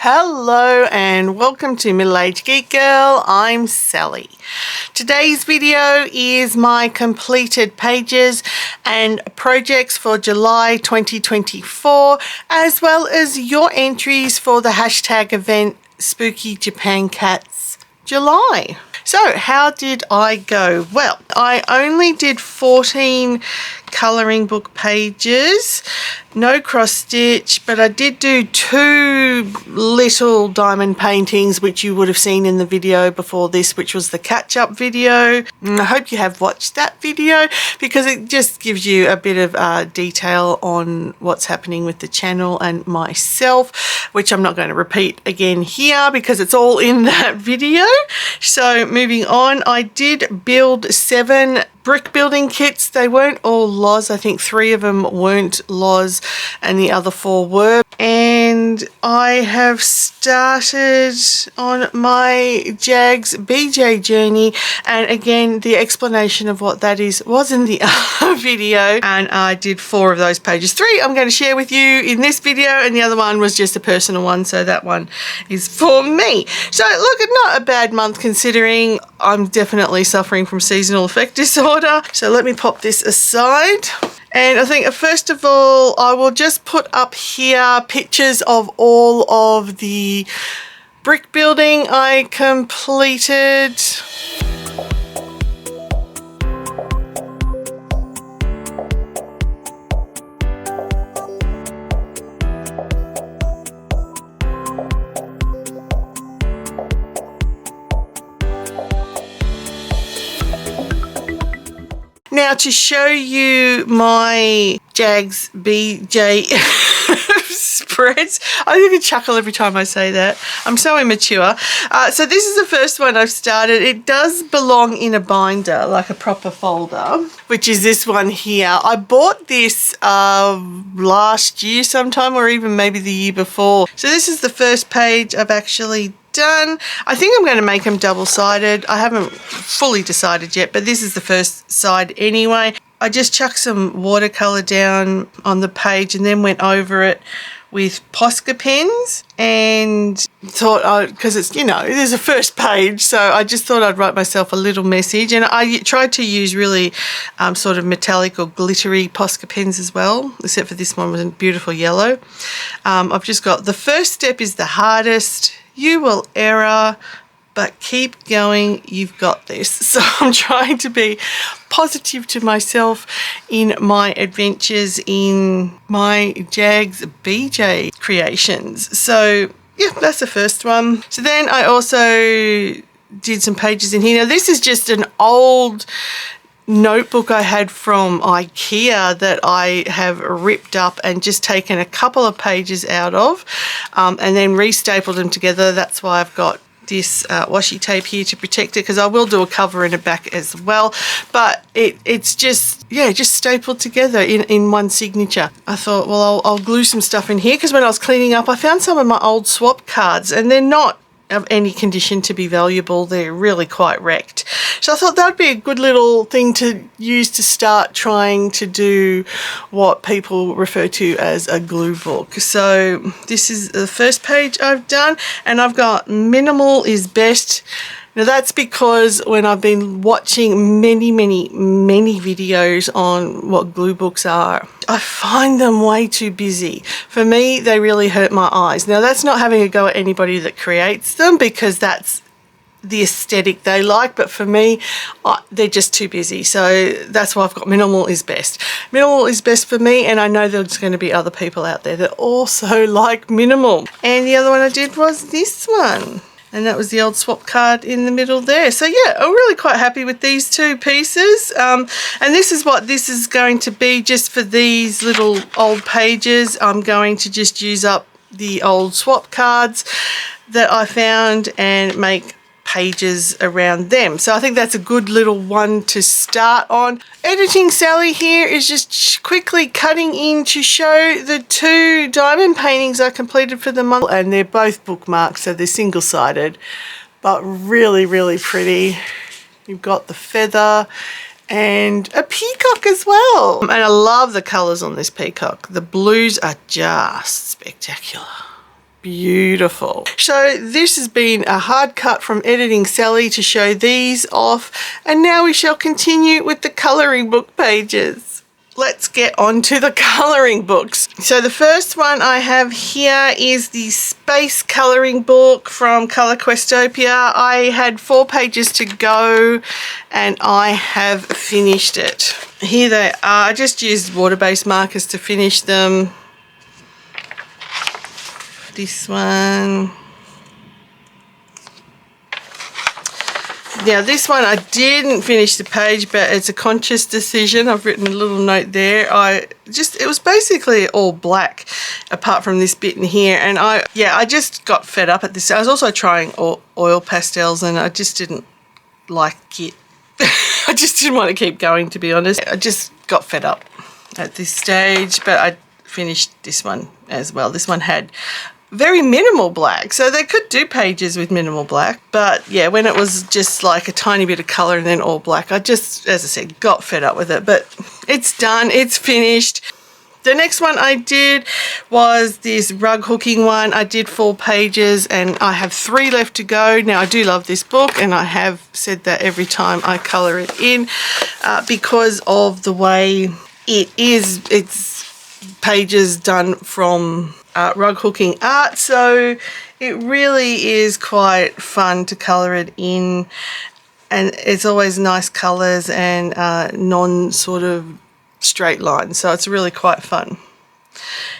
Hello and welcome to Middle-Aged Geek Girl. I'm Sally. Today's video is my completed pages and projects for July 2024, as well as your entries for the hashtag event Spooky Japan Cats July. So how did I go? Well, I only did 14 colouring book pages, no cross stitch, but I did do 2 little diamond paintings, which you would have seen in the video before this, which was the catch up video. And I hope you have watched that video because it just gives you a bit of detail on what's happening with the channel and myself, which I'm not going to repeat again here because it's all in that video. So moving on, I did build 7 brick building kits. They weren't all Loz. I think 3 of them weren't Loz and the other 4 were. And I have started on my JAGGS BJ journey, and again the explanation of what that is was in the other video, and I did 4 of those pages. 3 I'm going to share with you in this video, and the other one was just a personal one, so that one is for me. So look, not a bad month considering I'm definitely suffering from seasonal affect disorder. So let me pop this aside. And I think first of all, I will just put up here pictures of all of the brick building I completed. Now to show you my JAGGS BJ spreads, I think I chuckle every time I say that. I'm so immature. So this is the first one I've started. It does belong in a binder, like a proper folder, which is this one here. I bought this last year sometime, or even maybe the year before. So this is the first page I've actually done. I think I'm going to make them double-sided. I haven't fully decided yet, but this is the first side anyway. I just chucked some watercolor down on the page and then went over it with Posca pens, and thought, because it's, you know, there's a first page, so I just thought I'd write myself a little message. And I tried to use really sort of metallic or glittery Posca pens as well, except for this one was in beautiful yellow. I've just got, the first step is the hardest. You will err, but keep going, you've got this. So I'm trying to be positive to myself in my adventures in my JAGGS BJ creations. So yeah, that's the first one. So then I also did some pages in here. Now this is just an old notebook I had from IKEA that I have ripped up and just taken a couple of pages out of and then restapled them together. That's why I've got this washi tape here to protect it, because I will do a cover and a back as well, but it's just, yeah, just stapled together in one signature. I thought, well, I'll glue some stuff in here, because when I was cleaning up I found some of my old swap cards and they're not of any condition to be valuable. They're really quite wrecked. So I thought that would be a good little thing to use to start trying to do what people refer to as a glue book. So this is the first page I've done, and I've got minimal is best. Now that's because when I've been watching many videos on what glue books are, I find them way too busy. For me, they really hurt my eyes. Now that's not having a go at anybody that creates them, because that's the aesthetic they like, but for me, they're just too busy. So that's why I've got minimal is best. Minimal is best for me, and I know there's going to be other people out there that also like minimal. And the other one I did was this one. And that was the old swap card in the middle there. So yeah, I'm really quite happy with these 2 pieces. And this is what this is going to be just for these little old pages. I'm going to just use up the old swap cards that I found and make pages around them. So I think that's a good little one to start on. Editing Sally here is just quickly cutting in to show the 2 diamond paintings I completed for the month, and they're both bookmarked, so they're single-sided, but really pretty. You've got the feather and a peacock as well, and I love the colors on this peacock. The blues are just spectacular. beautiful. So this has been a hard cut from Editing Sally to show these off, and now we shall continue with the colouring book pages. Let's get on to the colouring books. So the first one I have here is the Space Colouring Book from Colour Questopia. I had 4 pages to go and I have finished it. Here they are. I just used water-based markers to finish them. This one. Now this one I didn't finish the page, but it's a conscious decision. I've written a little note there. It was basically all black apart from this bit in here, and I just got fed up at this. I was also trying oil pastels and I just didn't like it. I just didn't want to keep going, to be honest. I just got fed up at this stage, but I finished this one as well. This one had very minimal black, so they could do pages with minimal black, but yeah, when it was just like a tiny bit of color and then all black, I just, as I said, got fed up with it. But it's done, it's finished. The next one I did was this rug hooking one. I did 4 pages and I have 3 left to go. Now I do love this book, and I have said that every time I color it in, because of the way it is. It's pages done from rug hooking art, so it really is quite fun to colour it in, and it's always nice colours and non sort of straight lines, so it's really quite fun.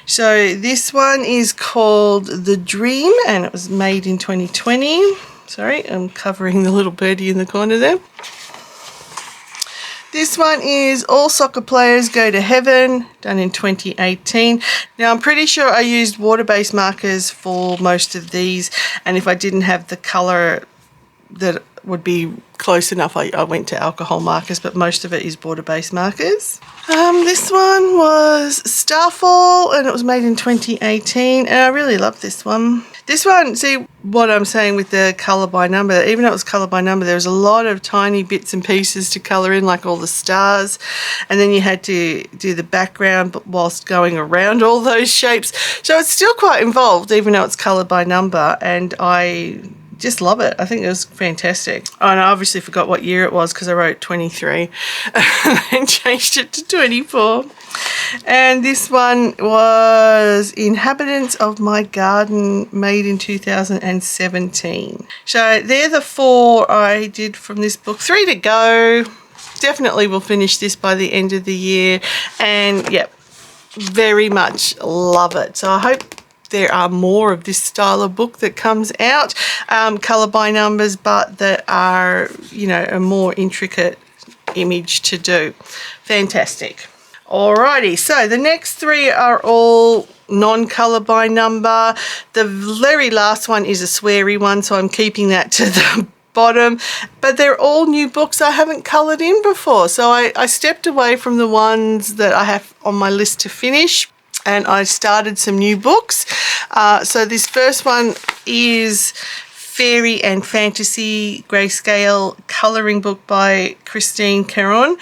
So this one is called The Dream and it was made in 2020. Sorry, I'm covering the little birdie in the corner there. This one is All Soccer Players Go to Heaven, done in 2018. Now I'm pretty sure I used water-based markers for most of these, and if I didn't have the colour that would be close enough, I went to alcohol markers, but most of it is water-based markers. This one was Starfall and it was made in 2018, and I really love this one. This one, see what I'm saying with the colour by number, even though it was colour by number, there was a lot of tiny bits and pieces to colour in, like all the stars, and then you had to do the background whilst going around all those shapes. So it's still quite involved, even though it's colour by number, and I just love it. I think it was fantastic. Oh, and I obviously forgot what year it was because I wrote 23 and changed it to 24. And this one was Inhabitants of My Garden, made in 2017. So they're the 4 I did from this book. 3 to go. Definitely will finish this by the end of the year. And yeah, very much love it. So I hope there are more of this style of book that comes out, colour by numbers, but that are, you know, a more intricate image to do. Fantastic. Alrighty, so the next 3 are all non-colour by number. The very last one is a sweary one, so I'm keeping that to the bottom, but they're all new books I haven't coloured in before, so I stepped away from the ones that I have on my list to finish, and I started some new books. So this first one is Fairy and Fantasy Grayscale Colouring Book by Christine Caron,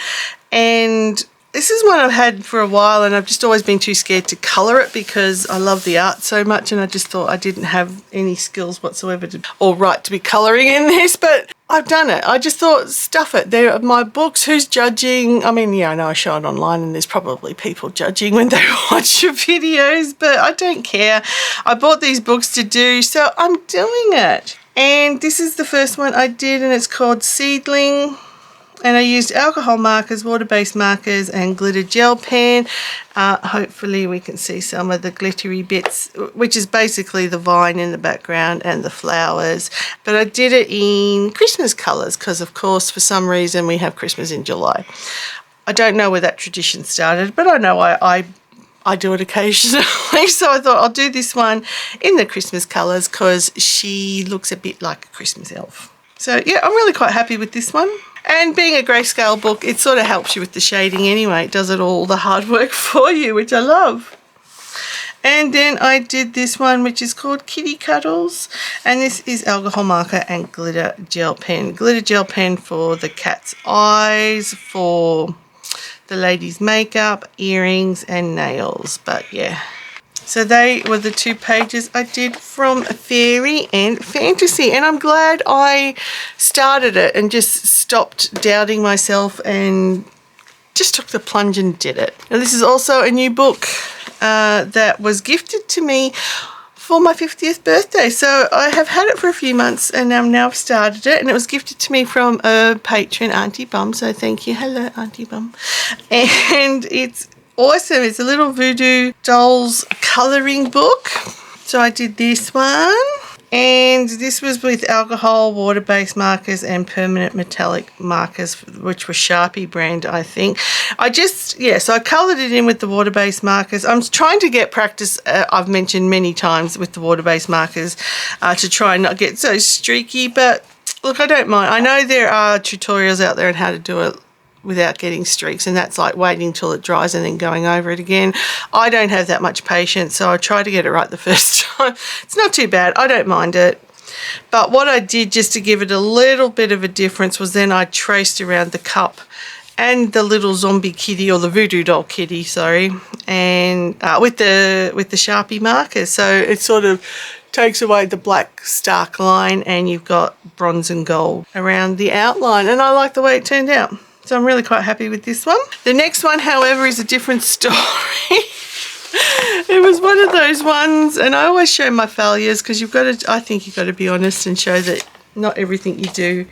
and this is one I've had for a while, and I've just always been too scared to colour it because I love the art so much, and I just thought I didn't have any skills whatsoever or right to be colouring in this, but I've done it. I just thought, stuff it. They're my books. Who's judging? I mean, yeah, I know I show it online and there's probably people judging when they watch your videos, but I don't care. I bought these books to do, so I'm doing it. And this is the first one I did, and it's called Seedling. And I used alcohol markers, water-based markers, and glitter gel pen. Hopefully we can see some of the glittery bits, which is basically the vine in the background and the flowers. But I did it in Christmas colours because, of course, for some reason we have Christmas in July. I don't know where that tradition started, but I know I do it occasionally. So I thought I'll do this one in the Christmas colours because she looks a bit like a Christmas elf. So yeah, I'm really quite happy with this one. And being a grayscale book, it sort of helps you with the shading anyway. It does it all the hard work for you, which I love. And then I did this one, which is called Kitty Cuddles. And this is alcohol marker and glitter gel pen. Glitter gel pen for the cat's eyes, for the lady's makeup, earrings and nails. But yeah, So they were the 2 pages I did from Fairy and Fantasy, and I'm glad I started it and just stopped doubting myself and just took the plunge and did it. Now this is also a new book that was gifted to me for my 50th birthday. So I have had it for a few months and now I've started it, and it was gifted to me from a patron, Auntie Bum. So thank you. Hello, Auntie Bum. And it's awesome. It's a little voodoo dolls colouring book. So I did this one. And this was with alcohol, water-based markers and permanent metallic markers, which were Sharpie brand, I think. So I coloured it in with the water-based markers. I'm trying to get practice, I've mentioned many times, with the water-based markers to try and not get so streaky. But look, I don't mind. I know there are tutorials out there on how to do it without getting streaks, and that's like waiting till it dries and then going over it again. I don't have that much patience, so I try to get it right the first time. It's not too bad. I don't mind it. But what I did just to give it a little bit of a difference was then I traced around the cup and the little zombie kitty, or the voodoo doll kitty, sorry, and with the Sharpie markers. So it sort of takes away the black stark line and you've got bronze and gold around the outline, and I like the way it turned out. So I'm really quite happy with this one. The next one, however, is a different story. It was one of those ones, and I always show my failures because I think you've got to be honest and show that not everything you do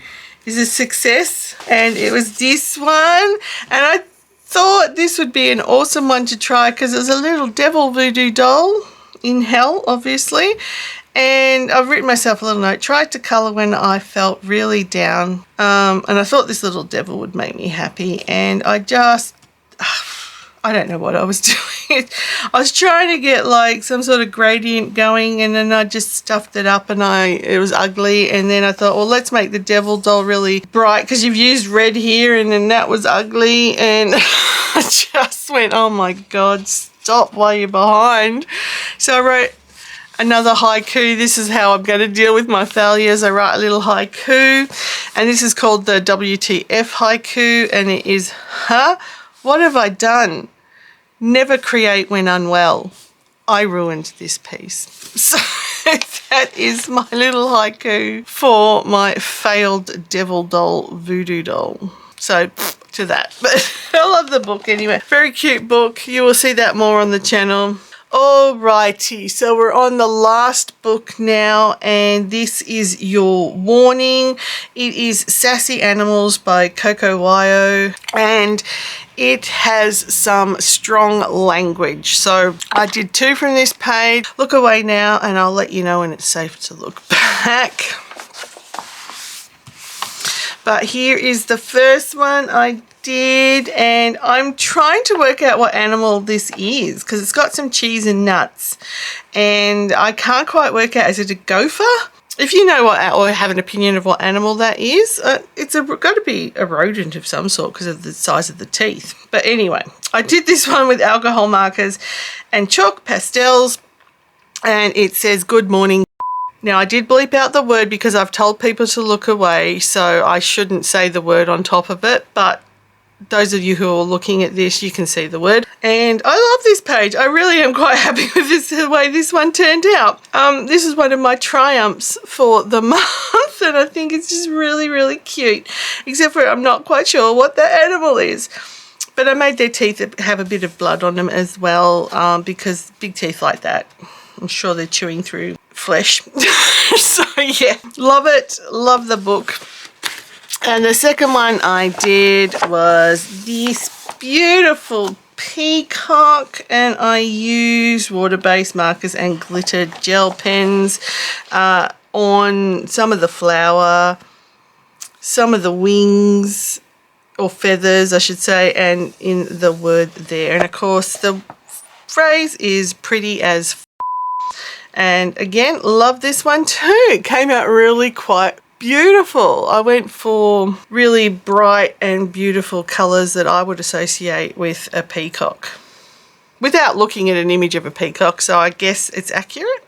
is a success. And it was this one, and I thought this would be an awesome one to try because it was a little devil voodoo doll in hell, obviously. And I've written myself a little note, tried to colour when I felt really down, and I thought this little devil would make me happy, and I don't know what I was doing. I was trying to get like some sort of gradient going, and then I just stuffed it up and it was ugly. And then I thought, well, let's make the devil doll really bright because you've used red here, and then that was ugly. And I just went, oh my God, stop while you're behind. So I wrote another haiku. This is how I'm going to deal with my failures. I write a little haiku, and this is called the WTF haiku, and it is, what have I done? Never create when unwell. I ruined this piece. So that is my little haiku for my failed devil doll voodoo doll. So to that. But I love the book anyway. Very cute book. You will see that more on the channel. Alrighty, so we're on the last book now, and this is your warning. It is Sassy Animals by Coco Wyo, and it has some strong language. So I did 2 from this page. Look away now, and I'll let you know when it's safe to look back. But here is the first one I did, and I'm trying to work out what animal this is because it's got some cheese and nuts, and I can't quite work out, is it a gopher? If you know what, or have an opinion of what animal that is, it's got to be a rodent of some sort because of the size of the teeth. But anyway, I did this one with alcohol markers and chalk pastels, and it says good morning. Now, I did bleep out the word because I've told people to look away, so I shouldn't say the word on top of it, but those of you who are looking at this, you can see the word. And I love this page. I really am quite happy with the way this one turned out. This is one of my triumphs for the month, and I think it's just really, really cute, except for I'm not quite sure what the animal is. But I made their teeth have a bit of blood on them as well, because big teeth like that, I'm sure they're chewing through flesh. So yeah, love it. Love the book. And the second one I did was this beautiful peacock, and I used water-based markers and glitter gel pens on some of the flower, some of the wings, or feathers I should say, and in the word there. And of course the phrase is pretty as f. And again, love this one too. It came out really quite beautiful. I went for really bright and beautiful colours that I would associate with a peacock without looking at an image of a peacock, so I guess it's accurate.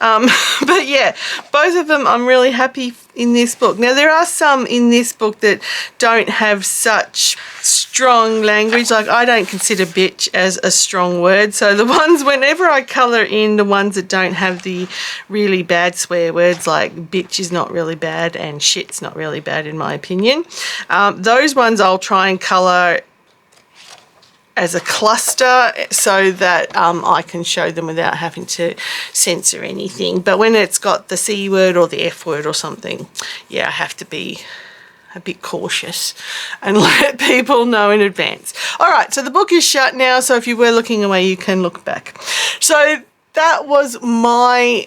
But yeah, both of them I'm really happy in this book. Now there are some in this book that don't have such strong language. Like I don't consider bitch as a strong word. So the ones, whenever I colour in the ones that don't have the really bad swear words, like bitch is not really bad and shit's not really bad in my opinion, those ones I'll try and colour as a cluster so that I can show them without having to censor anything. But when it's got the C word or the F word or something, yeah, I have to be a bit cautious and let people know in advance. All right, so the book is shut now, so if you were looking away, you can look back. So that was my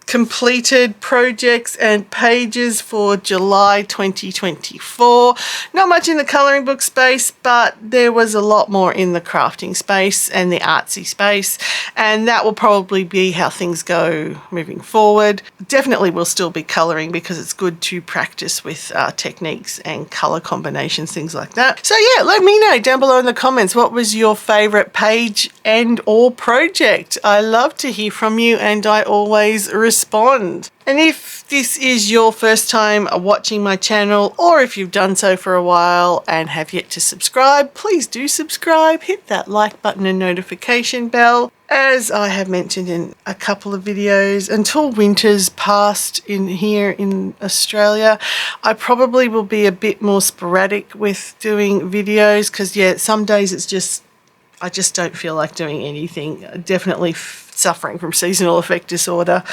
completed projects and pages for July 2024. Not much in the colouring book space, but there was a lot more in the crafting space and the artsy space, and that will probably be how things go moving forward. Definitely will still be colouring because it's good to practice with techniques and colour combinations, things like that. So yeah, let me know down below in the comments what was your favourite page and or project. I love to hear from you and I always respond. And if this is your first time watching my channel, or if you've done so for a while and have yet to subscribe, please do subscribe, hit that like button and notification bell. As I have mentioned in a couple of videos, until winter's passed in here in Australia, I probably will be a bit more sporadic with doing videos because yeah, some days it's just I just don't feel like doing anything. Definitely suffering from seasonal affect disorder,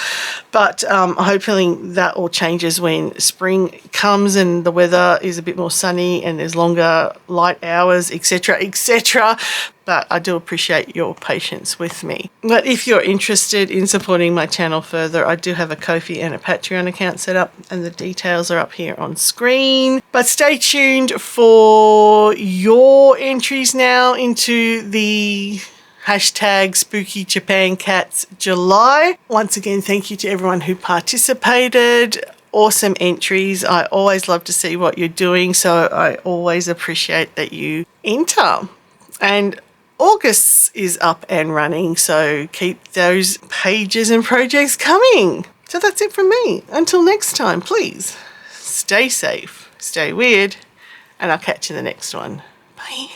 but hopefully that all changes when spring comes and the weather is a bit more sunny and there's longer light hours, etc, etc. But I do appreciate your patience with me. But if you're interested in supporting my channel further, I do have a Ko-fi and a Patreon account set up and the details are up here on screen. But stay tuned for your entries now into the hashtag Spooky Japan Cats July. Once again, thank you to everyone who participated. Awesome entries. I always love to see what you're doing, so I always appreciate that you enter. And August is up and running, so keep those pages and projects coming. So that's it from me. Until next time, please stay safe, stay weird, and I'll catch you in the next one. Bye.